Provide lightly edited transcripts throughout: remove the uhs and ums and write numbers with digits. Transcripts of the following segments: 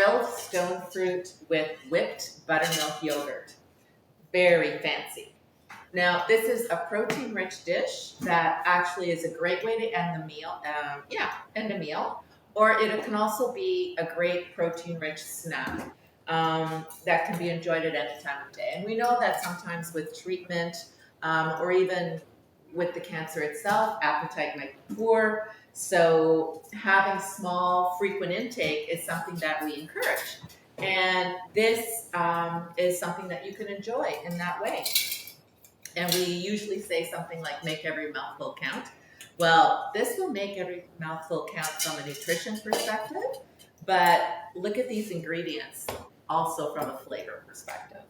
grilled stone fruit with whipped buttermilk yogurt. Very fancy. Now, this is a protein-rich dish that actually is a great way to end the meal. End a meal. Or it can also be a great protein-rich snack that can be enjoyed at any time of day. And we know that sometimes with treatment or even with the cancer itself, appetite might be poor. So having small, frequent intake is something that we encourage. And this is something that you can enjoy in that way. And we usually say something like make every mouthful count. Well, this will make every mouthful count from a nutrition perspective, but look at these ingredients also from a flavor perspective.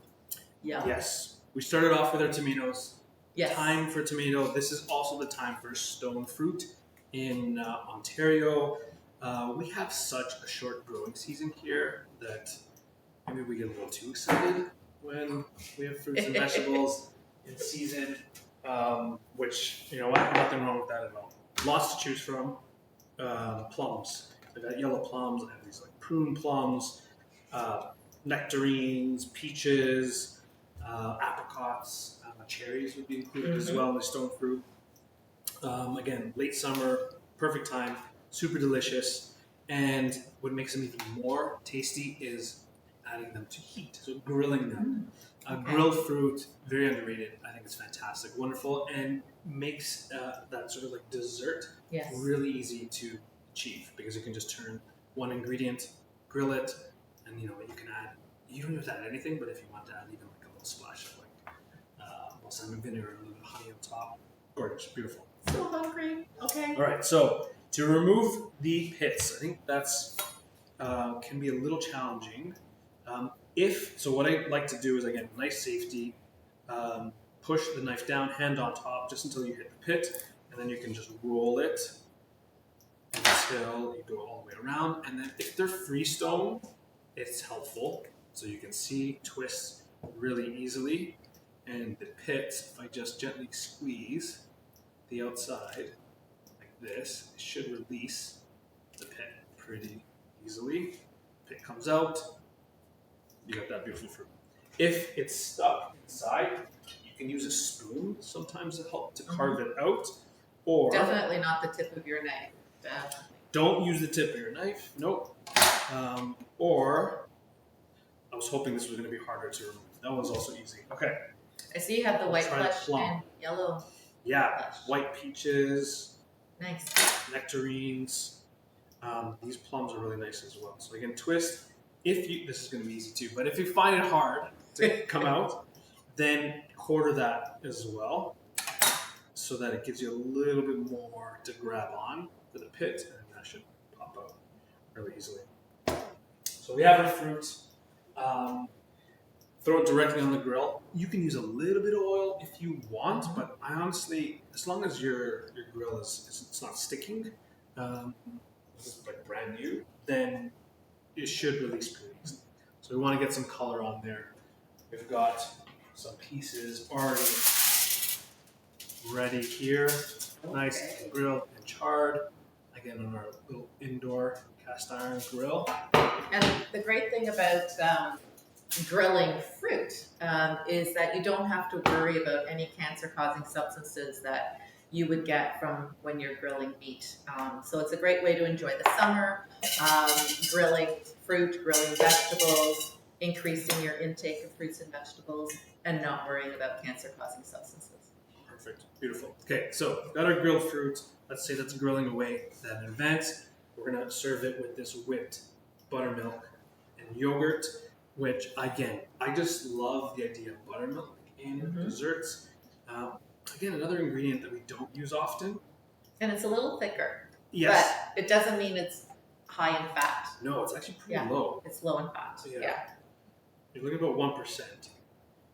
Yeah. Yes. We started off with our tomatoes. Yes. Time for tomato. This is also the time for stone fruit in Ontario. We have such a short growing season here that maybe we get a little too excited when we have fruits and vegetables in season, which, you know what, nothing wrong with that at all. Lots to choose from. Plums. I got yellow plums. I have these like prune plums, nectarines, peaches, apricots, cherries would be included as well in the stone fruit. Again, late summer, perfect time, super delicious. And what makes them even more tasty is adding them to heat, so grilling them. Grilled fruit, very underrated. I think it's fantastic, wonderful, and makes that sort of like dessert really easy to achieve because you can just turn one ingredient, grill it, and you know you can add. You don't have to add anything, but if you want to add even like a little splash of like balsamic vinegar, a little bit of honey on top, gorgeous, beautiful. So hungry. Okay. All right, so to remove the pits, I think that's can be a little challenging. So what I like to do is, again, nice safety, push the knife down, hand on top, just until you hit the pit, and then you can just roll it until you go all the way around. And then if they're freestone, it's helpful, so you can see, twist really easily. And the pit, if I just gently squeeze the outside like this, it should release the pit pretty easily. Pit comes out, you got that beautiful fruit. If it's stuck inside, you can use a spoon sometimes to help to carve it out. Or definitely not the tip of your knife. Don't use the tip of your knife. Nope. Or I was hoping this was going to be harder to remove. That one's also easy. Okay. I see you have the white flesh and yellow. Yeah, flesh. White peaches. Nice. Nectarines. These plums are really nice as well. So again, twist. This is going to be easy too, but if you find it hard to come out, then quarter that as well, so that it gives you a little bit more to grab on for the pit, and that should pop out really easily. So we have our fruit. Throw it directly on the grill. You can use a little bit of oil if you want, but I honestly, as long as your grill it's not sticking, this is like brand new, then it should release pretty easily. So we want to get some color on there. We've got some pieces already ready here, nice grilled and charred. Again, on our little indoor cast iron grill. And the great thing about grilling fruit is that you don't have to worry about any cancer-causing substances that you would get from when you're grilling meat. So it's a great way to enjoy the summer, grilling fruit, grilling vegetables, increasing your intake of fruits and vegetables, and not worrying about cancer-causing substances. Perfect, beautiful. Okay, so got our grilled fruit. Let's say that's grilling away that advance. We're gonna serve it with this whipped buttermilk and yogurt, which again, I just love the idea of buttermilk in desserts. Again, another ingredient that we don't use often. And it's a little thicker. Yes. But it doesn't mean it's high in fat. No, it's actually pretty low. It's low in fat. Yeah. You're looking at about 1%.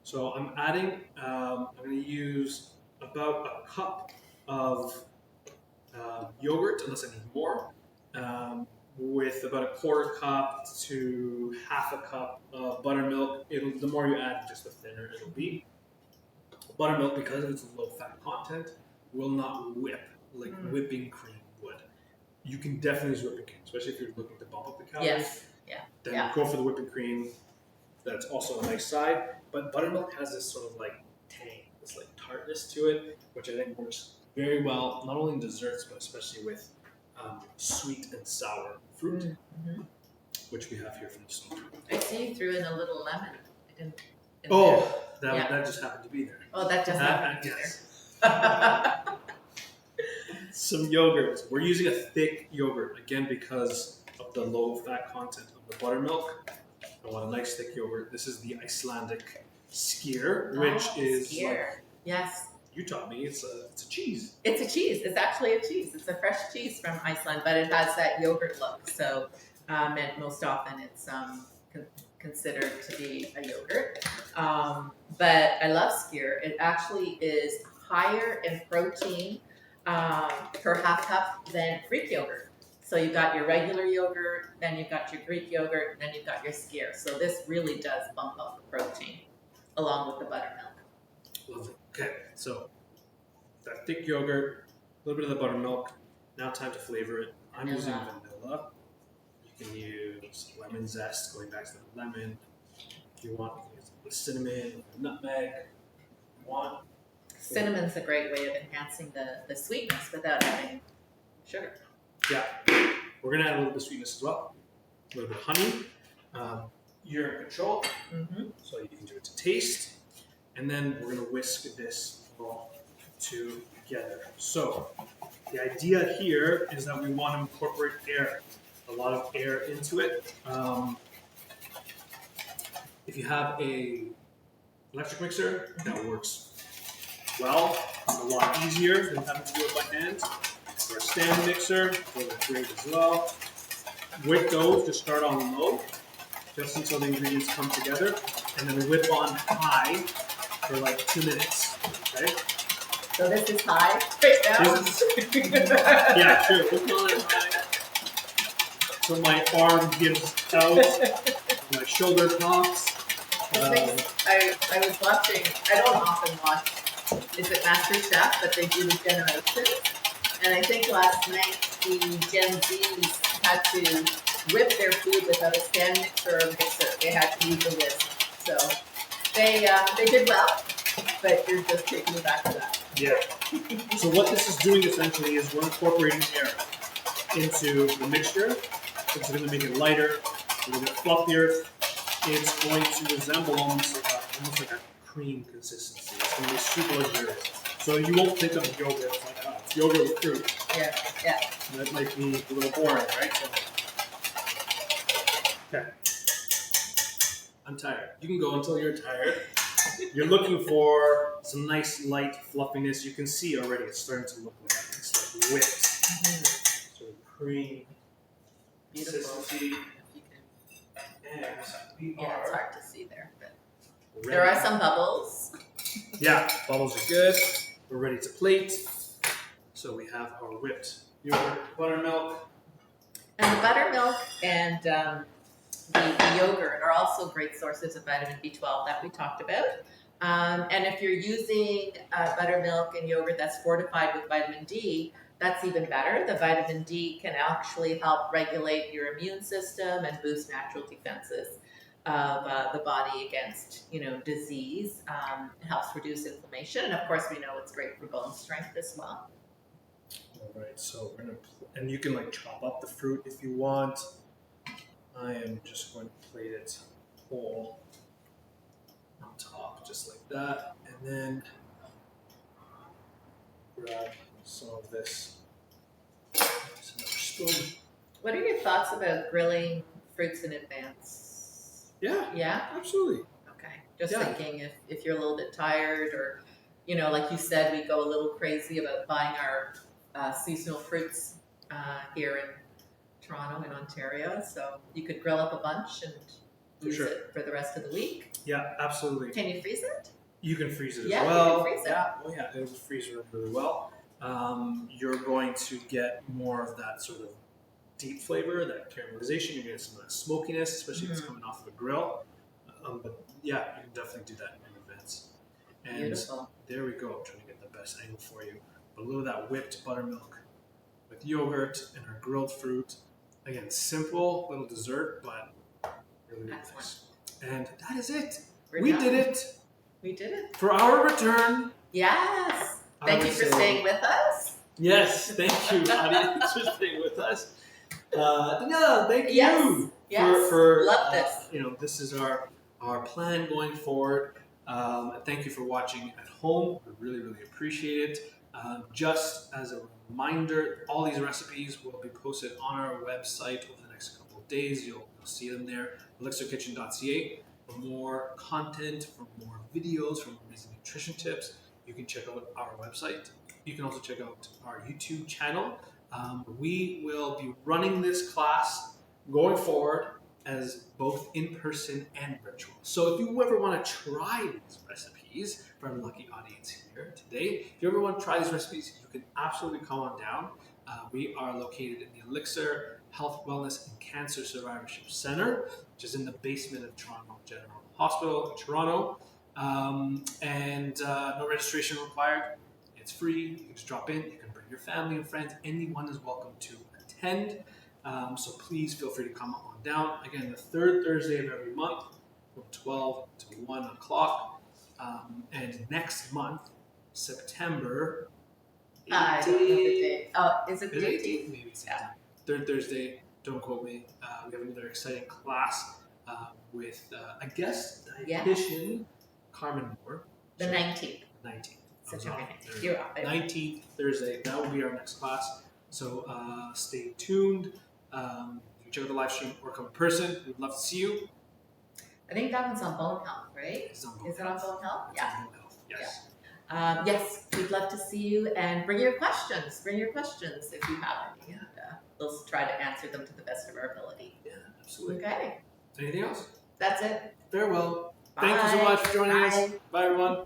So I'm adding, I'm going to use about a cup of yogurt, unless I need more, with about a quarter cup to half a cup of buttermilk. The more you add, just the thinner it'll be. Buttermilk, because of its low fat content, will not whip like whipping cream would. You can definitely use whipping cream, especially if you're looking to bump up the calories. Yes. Yeah. Then Yeah. go for the whipping cream. That's also a nice side. But buttermilk has this sort of like tang, this like tartness to it, which I think works very well, not only in desserts, but especially with sweet and sour fruit, Mm-hmm. which we have here from the store. I see you threw in a little lemon. In Oh, there. that just happened to be there. Oh, that just happened to be Yes. there. Some yogurt. We're using a thick yogurt, again, because of the low fat content of the buttermilk. I want a nice thick yogurt. This is the Icelandic skyr, which is skyr. like, Yes. you taught me, it's a cheese. It's a cheese. It's actually a cheese. It's a fresh cheese from Iceland, but it has that yogurt look. So, and most often it's considered to be a yogurt. But I love skyr. It actually is higher in protein per half cup than Greek yogurt. So you've got your regular yogurt, then you've got your Greek yogurt, then you've got your skyr. So this really does bump up the protein along with the buttermilk. Lovely. Okay, so that thick yogurt, a little bit of the buttermilk. Now time to flavor it. I'm using vanilla. You can use lemon zest, going back to the lemon. If you want, you can use the cinnamon, nutmeg. If you want. Cinnamon's a great way of enhancing the sweetness without having sugar. Yeah, we're gonna add a little bit of sweetness as well. A little bit of honey. You're in control, so you can do it to taste. And then we're gonna whisk this all together. So the idea here is that we want to incorporate air, a lot of air into it. If you have a electric mixer, that works well. It's a lot easier than having to do it by hand. For a stand mixer, those are great as well. With those, just start on low, just until the ingredients come together, and then whip on high for like 2 minutes. Okay? So this is high right now? Yeah, sure. Whip on high. So my arm gives out, my shoulder pops. I was watching, I don't often watch, is it Master Chef, but they do the generations. And I think last night the Gen Zs had to whip their food without a stand mixer or mixer. They had to use a whisk. So they did well, but you're just taking me back to that. Yeah. So what this is doing essentially is we're incorporating air into the mixture. It's going to make it lighter, a little bit fluffier. It's going to resemble almost like a cream consistency. It's going to be super luxurious. So you won't think of yogurt like, oh, it's yogurt with fruit. Yeah, yeah. That might be a little boring, right? So, okay. I'm tired. You can go until you're tired. You're looking for some nice light fluffiness. You can see already it's starting to look like it's like whipped. Sort of cream consistency. And we Yeah, it's are hard to see there, but ready. there are some bubbles. Yeah, bubbles are good. We're ready to plate. So we have our whipped yogurt, buttermilk. And the buttermilk and the yogurt are also great sources of vitamin B12 that we talked about. And if you're using buttermilk and yogurt that's fortified with vitamin D, that's even better. The vitamin D can actually help regulate your immune system and boost natural defenses of the body against, disease. It helps reduce inflammation, and of course, we know it's great for bone strength as well. All right, so we're gonna, and you can like chop up the fruit if you want. I am just going to plate it whole on top, just like that, and then grab some of this. There's another spoon. What are your thoughts about grilling fruits in advance? Yeah, Yeah? absolutely. Okay. Just Yeah. thinking if you're a little bit tired or, like you said, we go a little crazy about buying our seasonal fruits here in Toronto and Ontario. So you could grill up a bunch and use it for the rest of the week. Yeah, absolutely. Can you freeze it? You can freeze it as Yeah, well. you can freeze it. Yeah, oh yeah, it will freeze really well. You're going to get more of that sort of deep flavor, that caramelization. You're going to get some of that smokiness, especially if it's coming off of a grill. But yeah, you can definitely do that in advance. And Beautiful. there we go. I'm trying to get the best angle for you. But a little of that whipped buttermilk with yogurt and our grilled fruit. Again, simple little dessert, but Really, really Excellent. nice. And that is it. We're We done. did it. We did it. For our return. Yes. I Thank would you for say- staying with us. Yes, thank you, audience, for staying with us. Daniela, thank Yes, you yes. for Love this. This is our plan going forward. Thank you for watching at home. We really, really appreciate it. Just as a reminder, all these recipes will be posted on our website over the next couple of days. You'll see them there, ELLICSRkitchen.ca. For more content, for more videos, for more amazing nutrition tips, you can check out our website. You can also check out our YouTube channel. We will be running this class going forward as both in person and virtual. So if you ever want to try these recipes, for our lucky audience here today, if you ever want to try these recipes, you can absolutely come on down. We are located in the ELLICSR Health, Wellness, and Cancer Survivorship Center, which is in the basement of Toronto General Hospital in Toronto. No registration required. It's free. You can just drop in. You can bring your family and friends. Anyone is welcome to attend. So please feel free to come on down. Again, the third Thursday of every month from 12 to 1 o'clock. And next month, September 18th. I don't know the date. Oh, is it Is the it 18th? 18th? Maybe it's 18th. Third Thursday, don't quote me. We have another exciting class with a guest dietitian, Carmen Moore. The 19th. 19th. September 19th. You're off. 19th Thursday. That will be our next class. So stay tuned. You can check out the live stream or come in person. We'd love to see you. I think that one's on bone health, right? It's on Is it on bone health? It's on Bone Health. Yes. Yes, we'd love to see you and bring your questions. Bring your questions if you have any. And, we'll try to answer them to the best of our ability. Yeah, absolutely. Okay, Anything else? that's it. Farewell. Bye. Thank you so much for joining us. Bye. Bye, everyone.